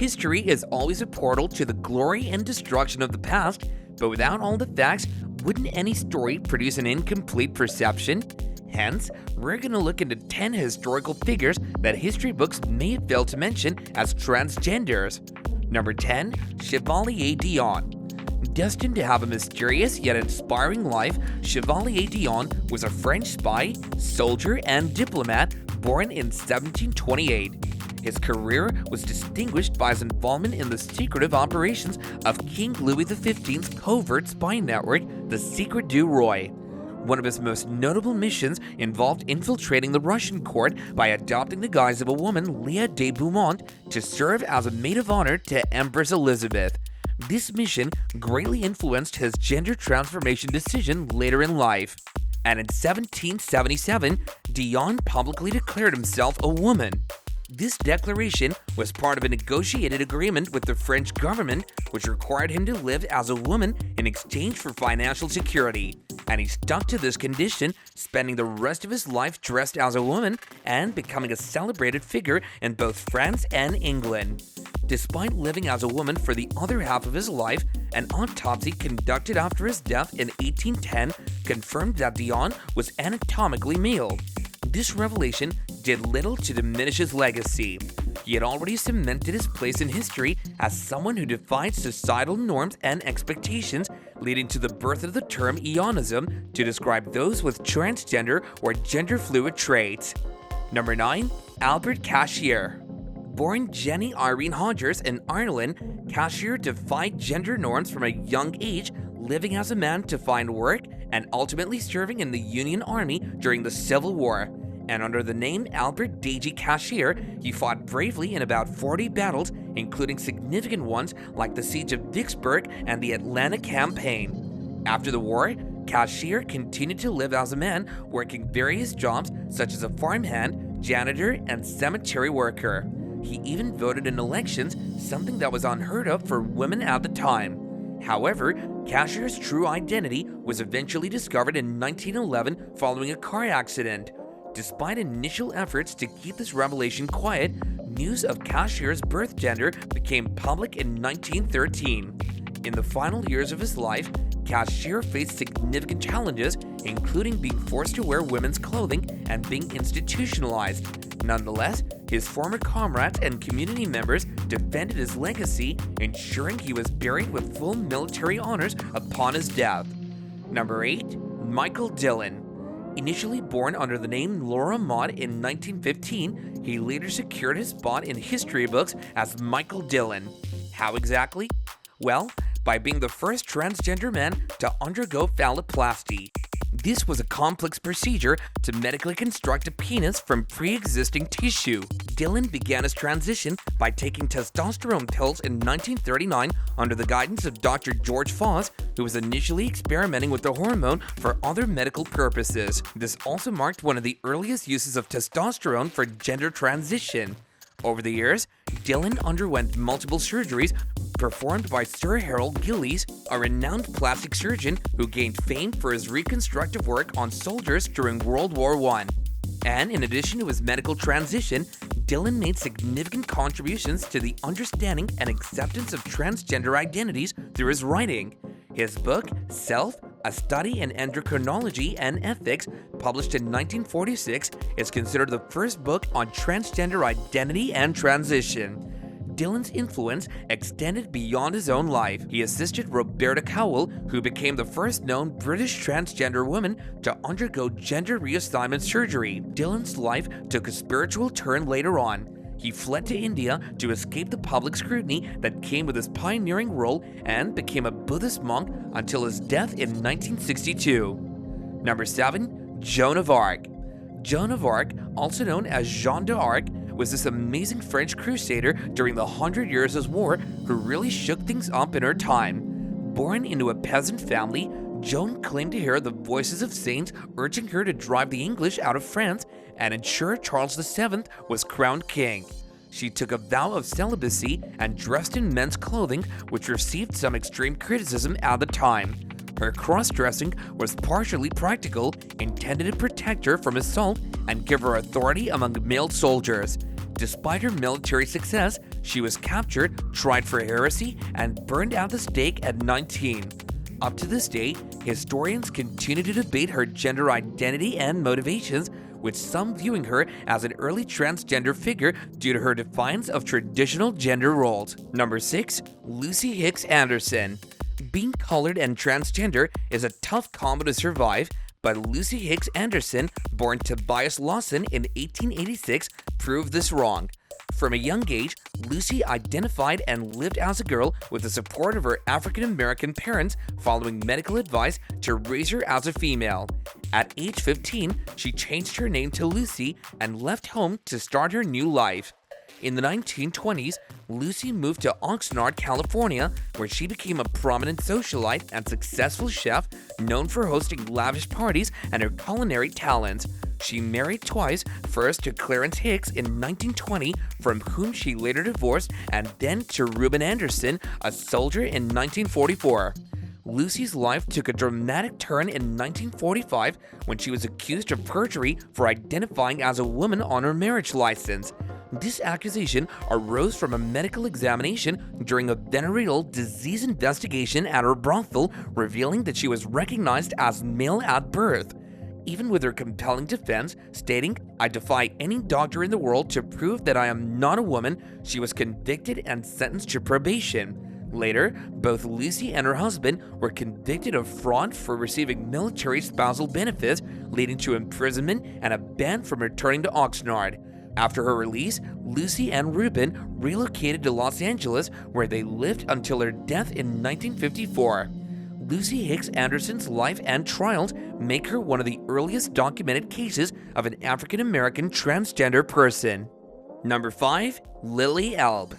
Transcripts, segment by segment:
History is always a portal to the glory and destruction of the past, but without all the facts, wouldn't any story produce an incomplete perception? Hence, we're going to look into 10 historical figures that history books may have failed to mention as transgenders. Number 10. Chevalier Dion. Destined to have a mysterious yet inspiring life, Chevalier Dion was a French spy, soldier, and diplomat born in 1728. His career was distinguished by his involvement in the secretive operations of King Louis XV's covert spy network, the Secret du Roi. One of his most notable missions involved infiltrating the Russian court by adopting the guise of a woman, Leah de Beaumont, to serve as a maid of honor to Empress Elizabeth. This mission greatly influenced his gender transformation decision later in life. And in 1777, Dion publicly declared himself a woman. This declaration was part of a negotiated agreement with the French government, which required him to live as a woman in exchange for financial security. And he stuck to this condition, spending the rest of his life dressed as a woman and becoming a celebrated figure in both France and England. Despite living as a woman for the other half of his life, an autopsy conducted after his death in 1810 confirmed that Dion was anatomically male. This revelation did little to diminish his legacy. He had already cemented his place in history as someone who defied societal norms and expectations, leading to the birth of the term eonism to describe those with transgender or gender-fluid traits. Number 9. Albert Cashier. Born Jenny Irene Hodgers in Ireland, Cashier defied gender norms from a young age, living as a man to find work and ultimately serving in the Union Army during the Civil War. And under the name Albert Deji Cashier, he fought bravely in about 40 battles, including significant ones like the Siege of Vicksburg and the Atlanta Campaign. After the war, Cashier continued to live as a man, working various jobs such as a farmhand, janitor, and cemetery worker. He even voted in elections, something that was unheard of for women at the time. However, Cashier's true identity was eventually discovered in 1911 following a car accident. Despite initial efforts to keep this revelation quiet, news of Cashier's birth gender became public in 1913. In the final years of his life, Cashier faced significant challenges, including being forced to wear women's clothing and being institutionalized. Nonetheless, his former comrades and community members defended his legacy, ensuring he was buried with full military honors upon his death. Number 8. Michael Dillon. Initially born under the name Laura Maud in 1915, he later secured his spot in history books as Michael Dillon. How exactly? Well, by being the first transgender man to undergo phalloplasty. This was a complex procedure to medically construct a penis from pre-existing tissue. Dillon began his transition by taking testosterone pills in 1939 under the guidance of Dr. George Foss, who was initially experimenting with the hormone for other medical purposes. This also marked one of the earliest uses of testosterone for gender transition. Over the years, Dillon underwent multiple surgeries performed by Sir Harold Gillies, a renowned plastic surgeon who gained fame for his reconstructive work on soldiers during World War I. And in addition to his medical transition, Dillon made significant contributions to the understanding and acceptance of transgender identities through his writing. His book, Self, A Study in Endocrinology and Ethics, published in 1946, is considered the first book on transgender identity and transition. Dillon's influence extended beyond his own life. He assisted Roberta Cowell, who became the first known British transgender woman to undergo gender reassignment surgery. Dillon's life took a spiritual turn later on. He fled to India to escape the public scrutiny that came with his pioneering role and became a Buddhist monk until his death in 1962. Number 7. Joan of Arc. Joan of Arc, also known as Jeanne d'Arc, was this amazing French crusader during the 100 Years' War who really shook things up in her time. Born into a peasant family, Joan claimed to hear the voices of saints urging her to drive the English out of France and ensure Charles VII was crowned king. She took a vow of celibacy and dressed in men's clothing, which received some extreme criticism at the time. Her cross-dressing was partially practical, intended to protect her from assault and give her authority among male soldiers. Despite her military success, She was captured, tried for heresy, and burned at the stake at 19. Up to this day, historians continue to debate her gender identity and motivations, with some viewing her as an early transgender figure due to her defiance of traditional gender roles. Number 6. Lucy Hicks Anderson. Being colored and transgender is a tough combo to survive, but Lucy Hicks Anderson, born Tobias Lawson in 1886, proved this wrong. From a young age, Lucy identified and lived as a girl with the support of her African-American parents following medical advice to raise her as a female. At age 15, she changed her name to Lucy and left home to start her new life. In the 1920s, Lucy moved to Oxnard, California, where she became a prominent socialite and successful chef known for hosting lavish parties and her culinary talents. She married twice, first to Clarence Hicks in 1920, from whom she later divorced, and then to Reuben Anderson, a soldier, in 1944. Lucy's life took a dramatic turn in 1945 when she was accused of perjury for identifying as a woman on her marriage license. This accusation arose from a medical examination during a venereal disease investigation at her brothel, revealing that she was recognized as male at birth. Even with her compelling defense, stating, "I defy any doctor in the world to prove that I am not a woman," she was convicted and sentenced to probation. Later, both Lucy and her husband were convicted of fraud for receiving military spousal benefits, leading to imprisonment and a ban from returning to Oxnard. After her release, Lucy and Reuben relocated to Los Angeles, where they lived until her death in 1954. Lucy Hicks Anderson's life and trials make her one of the earliest documented cases of an African-American transgender person. Number 5. Lily Elbe.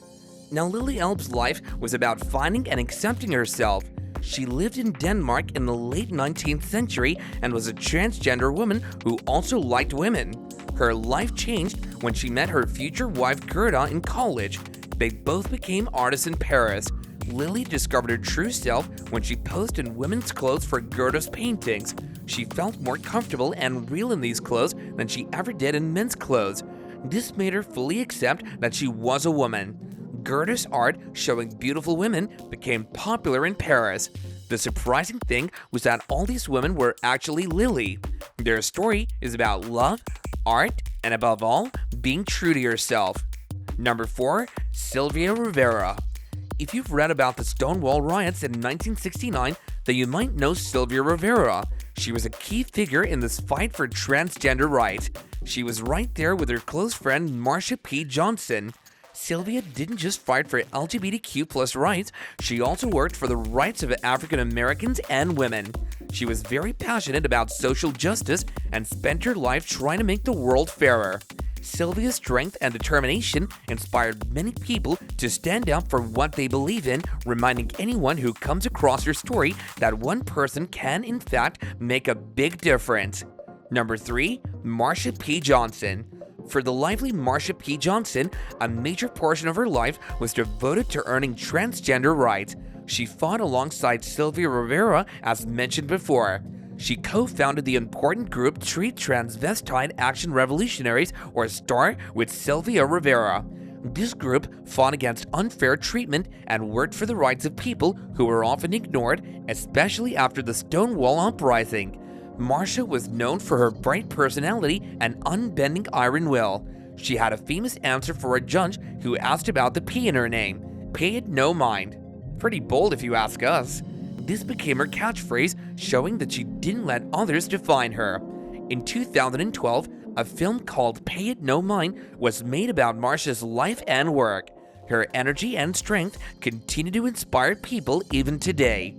Now, Lily Elbe's life was about finding and accepting herself. She lived in Denmark in the late 19th century and was a transgender woman who also liked women. Her life changed when she met her future wife Gerda in college. They both became artists in Paris. Lily discovered her true self when she posed in women's clothes for Gerda's paintings. She felt more comfortable and real in these clothes than she ever did in men's clothes. This made her fully accept that she was a woman. Gerda's art, showing beautiful women, became popular in Paris. The surprising thing was that all these women were actually Lily. Their story is about love, art, and above all, being true to yourself. Number 4. Sylvia Rivera. If you've read about the Stonewall riots in 1969, then you might know Sylvia Rivera. She was a key figure in this fight for transgender rights. She was right there with her close friend Marsha P. Johnson. Sylvia didn't just fight for LGBTQ+ rights, she also worked for the rights of African Americans and women. She was very passionate about social justice and spent her life trying to make the world fairer. Sylvia's strength and determination inspired many people to stand up for what they believe in, reminding anyone who comes across her story that one person can, in fact, make a big difference. Number 3. Marsha P. Johnson. For the lively Marsha P. Johnson, a major portion of her life was devoted to earning transgender rights. She fought alongside Sylvia Rivera, as mentioned before. She co-founded the important group Treat Transvestite Action Revolutionaries, or STAR, with Sylvia Rivera. This group fought against unfair treatment and worked for the rights of people who were often ignored, especially after the Stonewall Uprising. Marsha was known for her bright personality and unbending iron will. She had a famous answer for a judge who asked about the P in her name: "Pay it no mind." Pretty bold if you ask us. This became her catchphrase, showing that she didn't let others define her. In 2012, a film called Pay It No Mind was made about Marsha's life and work. Her energy and strength continue to inspire people even today.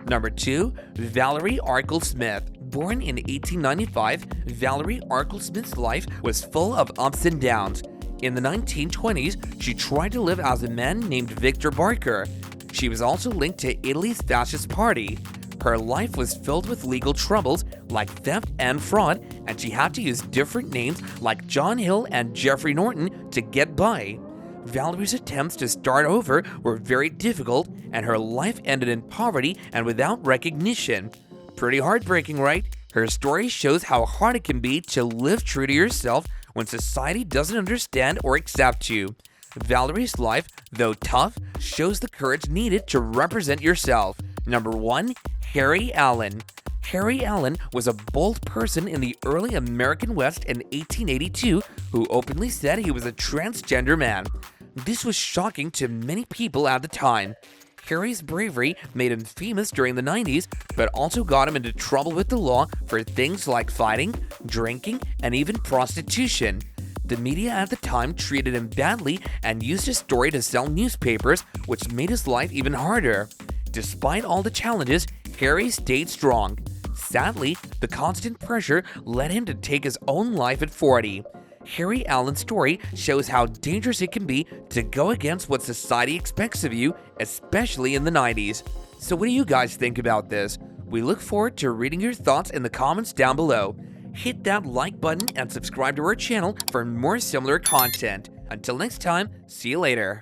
Number 2. Valerie Arkell-Smith. Born in 1895, Valerie Arkell-Smith's life was full of ups and downs. In the 1920s, she tried to live as a man named Victor Barker. She was also linked to Italy's fascist party. Her life was filled with legal troubles like theft and fraud, and she had to use different names like John Hill and Jeffrey Norton to get by. Valerie's attempts to start over were very difficult, and her life ended in poverty and without recognition. Pretty heartbreaking, right? Her story shows how hard it can be to live true to yourself when society doesn't understand or accept you. Valerie's life, though tough, shows the courage needed to represent yourself. Number 1. Harry Allen. Harry Allen was a bold person in the early American West in 1882 who openly said he was a transgender man. This was shocking to many people at the time. Harry's bravery made him famous during the 90s, but also got him into trouble with the law for things like fighting, drinking, and even prostitution. The media at the time treated him badly and used his story to sell newspapers, which made his life even harder. Despite all the challenges, Harry stayed strong. Sadly, the constant pressure led him to take his own life at 40. Harry Allen's story shows how dangerous it can be to go against what society expects of you, especially in the 90s. So what do you guys think about this? We look forward to reading your thoughts in the comments down below. Hit that like button and subscribe to our channel for more similar content. Until next time, see you later.